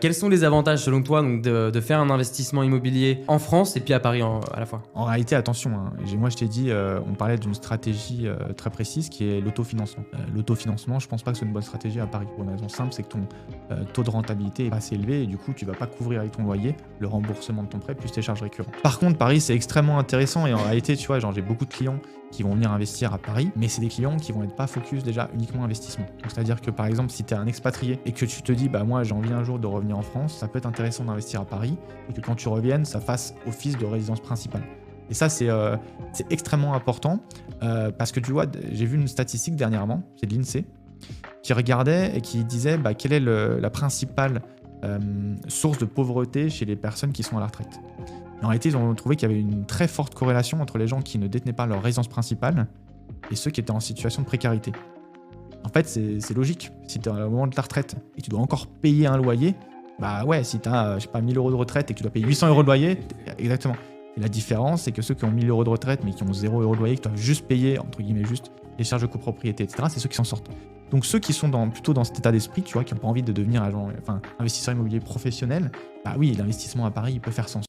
Quels sont les avantages selon toi donc, de faire un investissement immobilier en France et puis à Paris à la fois? En réalité, attention, hein, moi je t'ai dit, on parlait d'une stratégie très précise qui est l'autofinancement. L'autofinancement, je pense pas que c'est une bonne stratégie à Paris. Pour une raison simple, c'est que ton taux de rentabilité est pas assez élevé et du coup, tu vas pas couvrir avec ton loyer le remboursement de ton prêt plus tes charges récurrentes. Par contre, Paris, c'est extrêmement intéressant et en réalité, tu vois, genre j'ai beaucoup de clients qui vont venir investir à Paris, mais c'est des clients qui vont être pas focus déjà uniquement investissement. Donc c'est-à-dire que par exemple, si tu es un expatrié et que tu te dis, bah moi j'ai envie un jour de revenir en France, ça peut être intéressant d'investir à Paris et que quand tu reviennes, ça fasse office de résidence principale. Et ça, c'est extrêmement important parce que tu vois, j'ai vu une statistique dernièrement, c'est de l'INSEE, qui regardait et qui disait bah, quelle est la principale source de pauvreté chez les personnes qui sont à la retraite. Et en réalité, ils ont trouvé qu'il y avait une très forte corrélation entre les gens qui ne détenaient pas leur résidence principale et ceux qui étaient en situation de précarité. En fait, c'est logique. Si tu es au moment de ta retraite et que tu dois encore payer un loyer, bah ouais, si tu as, je sais pas, 1000 € de retraite et que tu dois payer 800 € de loyer, exactement. Et la différence, c'est que ceux qui ont 1000 € de retraite mais qui ont 0 € de loyer, qui doivent juste payer, entre guillemets, juste les charges de copropriété, etc., c'est ceux qui s'en sortent. Donc ceux qui sont plutôt dans cet état d'esprit, tu vois, qui n'ont pas envie de devenir investisseur immobilier professionnel, bah oui, l'investissement à Paris, il peut faire sens.